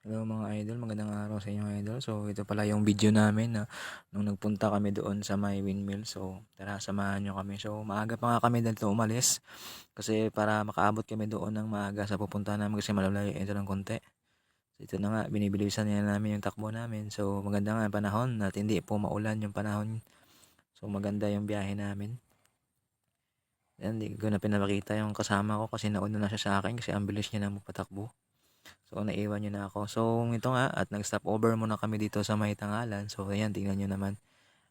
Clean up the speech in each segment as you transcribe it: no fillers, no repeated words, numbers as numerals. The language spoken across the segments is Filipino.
Hello mga idol, magandang araw sa inyo idol. So ito pala yung video namin na nung nagpunta kami doon sa may windmill. So tara samahan nyo kami. So maaga pa nga kami dito umalis kasi para makaabot kami doon ng maaga sa pupuntahan namin kasi malalayo ito ng konti. So ito na nga, binibilisan niya namin yung takbo namin. So maganda nga ang panahon at hindi po maulan yung panahon. So maganda yung biyahe namin. Yan, hindi ko na pinapakita yung kasama ko kasi nauna na siya sa akin kasi ang bilis niya na magpatakbo. So, naiwan niyo na ako. So, ito nga at nag-stop over muna kami dito sa May Tangalan. So, ayan, tingnan niyo naman.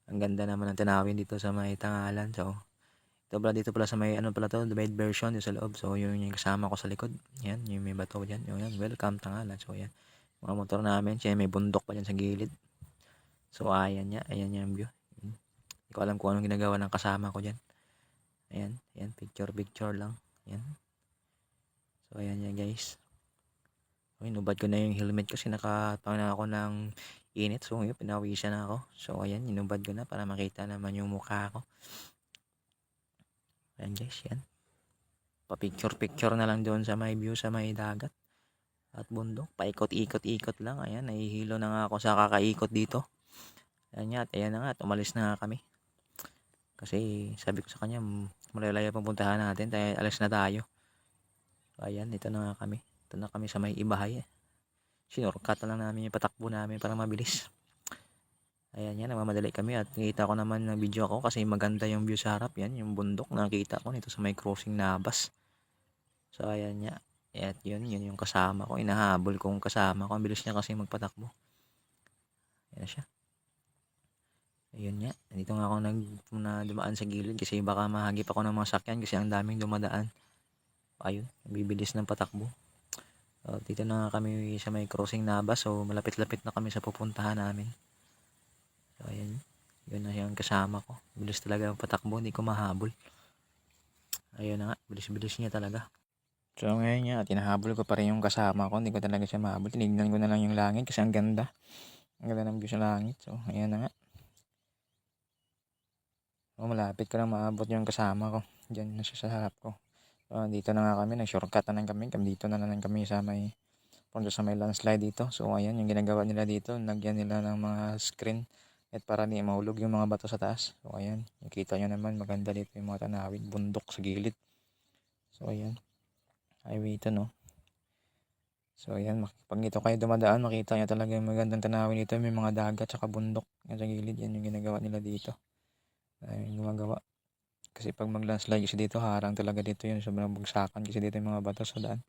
Ang ganda naman ng tanawin dito sa May Tangalan. So, dito pala sa may ano pala to, the maid version yung sa loob. So, yun yung kasama ko sa likod. Yan, yung may bato diyan. Yung yan, welcome Tangalan. So, yan. Mga motor namin, siya may bundok pa diyan sa gilid. So, ayan niya, ayan niya yung view. Hindi ko alam kung anong ginagawa ng kasama ko diyan. Ayan, ayan, picture lang. Ayan. So, ayan niya guys. So, inubad ko na yung helmet kasi nakatawag na ako ng init. So, ngayon, pinawisan na ako. So, ayan, inubad ko na para makita naman yung mukha ko. Ayan guys, yan. Pa-picture-picture na lang doon sa may view, sa may dagat. At bundok. Paikot-ikot-ikot lang. Ayan, nahihilo na nga ako sa kakaikot dito. Ayan nga, at ayan na nga, at umalis na nga kami. Kasi sabi ko sa kanya, malalayo pupuntahan natin, tayo, alas na tayo. So, ayan, ito na nga kami. Ito na kami sa may Ibahay. Sinorkat na lang namin yung patakbo namin para mabilis. Ayan yan, nagmamadali kami at nakita ko naman na video ako kasi maganda yung view sa harap. Yan, yung bundok nakita ko nito sa may crossing Nabas. So ayan niya. At yun yung kasama ko. Inahabol kong kasama ko. Ang bilis niya kasi magpatakbo. Ayan siya. Ayun niya. Dito nga ako dumaan sa gilid kasi baka mahagip ako ng mga sakyan kasi ang daming dumadaan. Ayun, bibilis ng patakbo. So, dito na nga kami sa may crossing Nabas. So malapit-lapit na kami sa pupuntahan namin. So ayan. Yun na yung kasama ko. Bilis talaga ang patakbo. Hindi ko mahabol. Ayun na nga. Bilis-bilis niya talaga. So ngayon nga, tinahabol ko pa rin yung kasama ko. Hindi ko talaga siya mahabol. Tinignan ko na lang yung langit kasi ang ganda. Ang ganda ng view sa langit. So ayan na nga. So malapit ko lang maabot yung kasama ko. Diyan na siya sa harap ko. So dito na nga kami. Nag-shortcut na lang kami. Dito na lang kami sa may punta sa may landslide dito. So ayan yung ginagawa nila dito. Nagyan nila ng mga screen. At para di mahulog yung mga bato sa taas. So ayan. Nakita nyo naman maganda dito yung mga tanawin. Bundok sa gilid. So ayan. Highway ito no. So ayan, pag dito kayo dumadaan, makita nyo talaga yung magandang tanawin dito. May mga dagat at bundok yan sa gilid. Yan yung ginagawa nila dito. Yung gumagawa. Kasi pag mag-landslide kasi dito, harang talaga dito yun. Sobrang bagsakan kasi dito yung mga bato sa daan.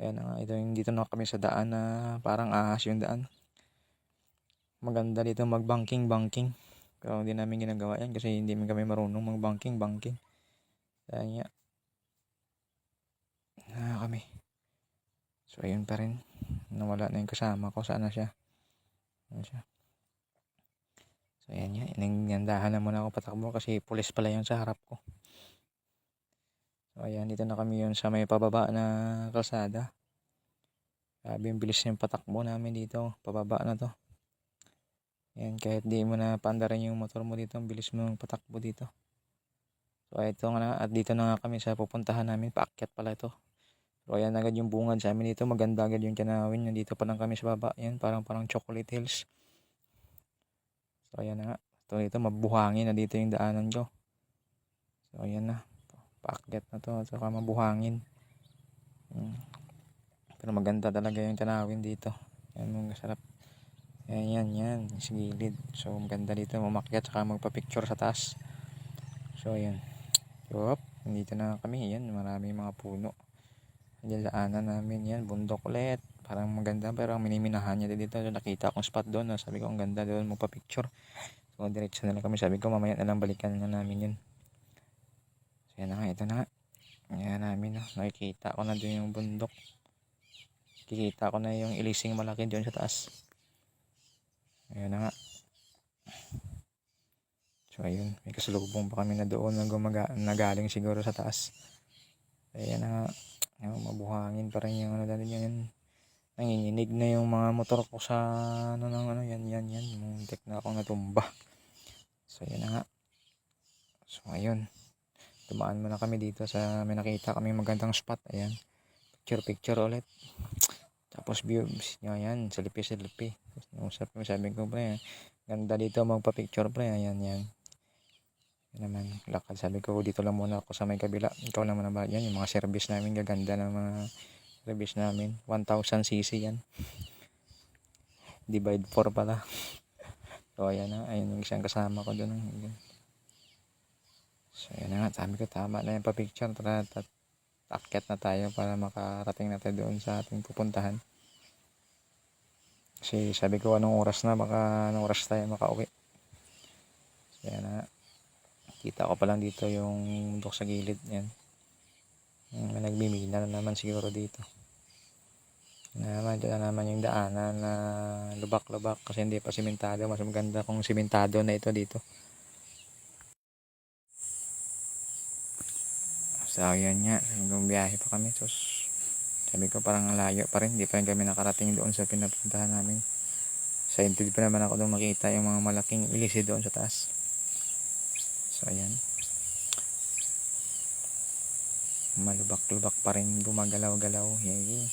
Ayan na nga, dito na kami sa daan na parang ahas yung daan. Maganda dito mag-banking. Pero hindi namin ginagawa yan kasi hindi kami marunong mag-banking. Ayan nga. Kami. So ayun pa rin. Nawala na yung kasama ko. Saan na siya? Ano siya? So ayan nga. Inandahan na muna ako patakbo kasi pulis pala yun sa harap ko. So ayan, dito na kami yun sa may pababa na kalsada. Sabi yung bilis yung patakbo namin dito. Pababa na to. Ayan, kahit di mo na paandarin yung motor mo dito, ang bilis mo patakbo dito. So ito nga na, at dito na nga kami sa pupuntahan namin. Paakyat pala ito. So ayan agad yung bungad sa amin dito. Maganda agad yung tanawin. Nandito pa lang kami sa baba. Ayan, parang chocolate hills. So ayan na nga. So dito mabuhangin na dito yung daanan ko. So ayan na. Paakyat na to. Saka mabuhangin. Pero maganda talaga yung tanawin dito. Ayan, masarap. Ayan, yan. Sa gilid. So maganda dito. Mamakyat saka magpa-picture sa taas. So ayan. Yup. Nandito na kami. Ayan, maraming mga puno. Ayan, daanan namin yan. Bundok ulit. Parang maganda pero ang miniminahan niya dito. So, nakita akong spot doon. Sabi ko ang ganda doon magpa-picture. So diretso na lang kami. Sabi ko mamaya na lang balikan na namin yun. So yan na nga. Ito na nga. Ayan namin. Nakikita ko na doon yung bundok. Kikita ko na yung ilising malaki doon sa taas. Ayan na nga. So ayun. May kasalubong pa kami na doon na galing siguro sa taas. Ayan na nga. Ayan, mabuhangin pa rin yung ano dati yan. Nanginginig na yung mga motor ko sa yan. Muntik na akong natumba. So yan na nga. So ayun. Dumaan muna kami dito sa may nakita kami magandang spot. Ayan. Picture ulit. Tapos views nyo, ayan, salipi. Usap ko, sabi ko, pre, ganda dito magpa-picture, pre. Ayan, yan. Yan naman, lakad. Sabi ko, dito lang muna ako sa may kabila. Ikaw naman na ba? Yan, yung mga service namin, gaganda ng mga service namin. 1000cc yan. Divide 4 pala. So, ayan na. Ayun yung isang kasama ko doon. So, ayan na nga. Sabi ko, tama na yung pa-picture. Tara, akyat na tayo para makarating na tayo doon sa ating pupuntahan. Kasi sabi ko, anong oras tayo makauwi. So, ayan na. Kita ko pa lang dito yung bundok sa gilid. Yan. May nagbimina na naman siguro dito. Diyan na naman yung daanan na lubak-lubak kasi hindi pa simentado. Mas maganda kung simentado na ito dito. So, yun nga. Hanggang biyahe pa kami. Tapos, sabi ko parang layo pa rin. Hindi pa rin kami nakarating doon sa pinapuntahan namin. Sa intid pa naman ako doon makita yung mga malaking ilisi doon sa taas. So, ayan. Malubak-lubak pa rin. Gumagalaw-galaw. Hey.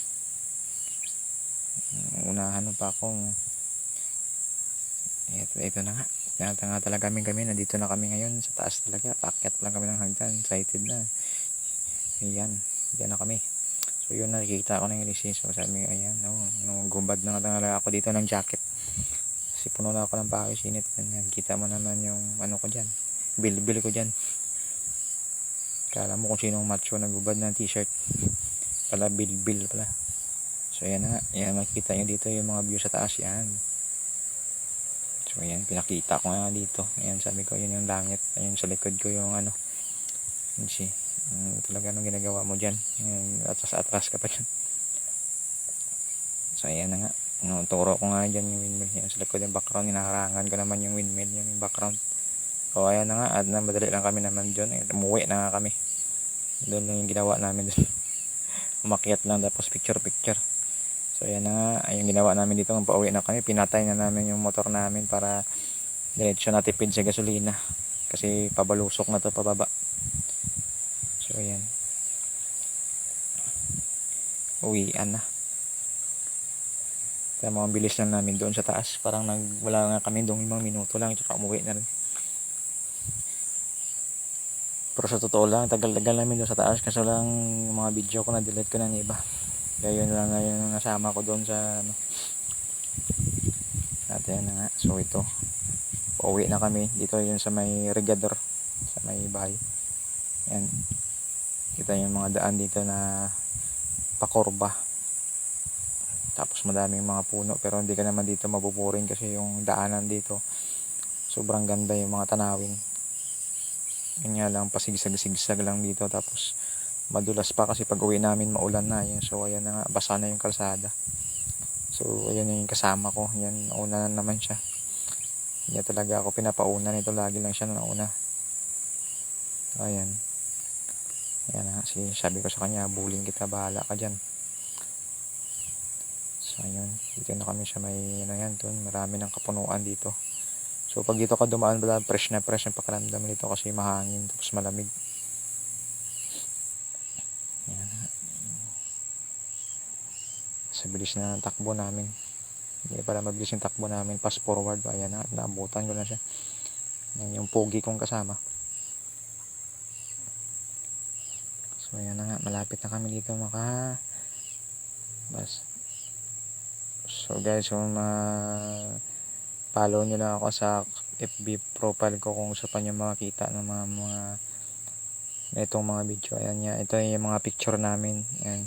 Unahan pa ako. Ito na nga. Tinatanga talaga kami. Nandito na kami ngayon. Sa taas talaga. Paakyat lang kami ng hagdan. Excited na. Ayan. Diyan na kami. So, yun nakikita ko ng ilisi. So, sabi ko, ayan. Gubad na talaga ako dito ng jacket. Kasi puno na ako ng pawis. Init. Ayan. Kita mo naman yung ano ko dyan. Bil ko dyan. Kala mo kung sinong macho nagubad ng t-shirt. Pala bil pala. So ayan na. Ayan makikita nyo dito yung mga view sa taas. Yan. So ayan. Pinakita ko nga dito. Ayan sabi ko yun yung langit. Ayan sa likod ko yung ano. Yun si. Talaga anong ginagawa mo dyan. Atras ka pa dyan. So ayan na nga. Turo ko nga dyan yung windmill. Yan sa likod yung background. Hinaharangan ko naman yung windmill. Yung background. So ayan na nga, at madali lang kami naman dyan. Umuwi na nga kami. Doon lang yung ginawa namin dun. Umakyat lang tapos picture. So ayan na nga, ay yung ginawa namin dito. Nung pauwi na kami, pinatay na namin yung motor namin para diretso na tipid sa gasolina. Kasi pabalusok na to pababa. So ayan. Uwian na. Kaya mga bilis lang namin doon sa taas. Parang wala nga kami doon 5 minuto lang. Tsaka umuwi na rin. Pero sa totoo lang, tagal-tagal namin doon sa taas kasi lang yung mga video ko na-delete ko ng iba. Kaya yun lang ngayon nasama ko doon sa ano. At yan na nga. So ito. Pauwi na kami. Dito yun sa may regador. Sa may bahay. Yan. Kita yung mga daan dito na pakurba. Tapos madaming mga puno. Pero hindi ka naman dito mabuburing kasi yung daanan dito. Sobrang ganda yung mga tanawin. Yun nga lang, pasigsag-sigsag lang dito. Tapos madulas pa kasi pag uwi namin maulan na. Yun. So ayan na nga, basa na yung kalsada. So ayan yung kasama ko. Yan, nauna na naman siya. Hindi talaga ako pinapauna nito. Lagi lang siya nauna. Ayan. Ayan na, sabi ko sa kanya, bullying kita, bahala ka dyan. So ayun, dito na kami sa may ano yan, dun, marami ng kapunuan dito. So pag dito ka dumaan, fresh na fresh ang pakiramdam dito kasi mahangin tapos malamig. Ayan. Sa bilis na takbo namin. Hindi pala mabilis yung takbo namin, fast forward. Ayan na, naabutan ko na siya. Ayan yung pogi kong kasama. So ayan na nga, malapit na kami dito So guys, follow nyo lang ako sa FB profile ko kung gusto pa nyo makita ng mga itong mga video. Ayan nga, ito yung mga picture namin. Ayan.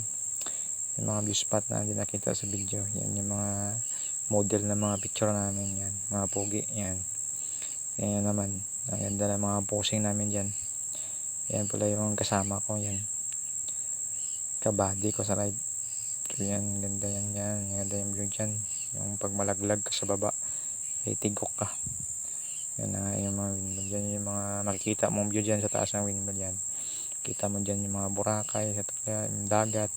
Yung mga view spot na hindi nakita sa video. Yan yung mga model na mga picture namin. Yan, mga pogi. Yan. Yan naman. Ang ganda na mga posing namin dyan. Yan pala yung kasama ko. Yan. Kabady ko sa ride. So yan, ganda yan. Ganda yung view dyan. Yung pag malaglag ka sa baba, ay tigok ka. Yan na yung mga windmill dyan. Yung mga makikita mong view dyan sa taas ng windmill dyan. Kita mo dyan yung mga Boracay, yung dagat.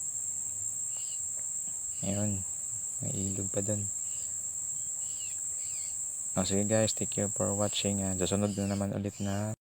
Ayun. May ilog pa dun. Sige guys, thank you for watching. Susunod na naman ulit na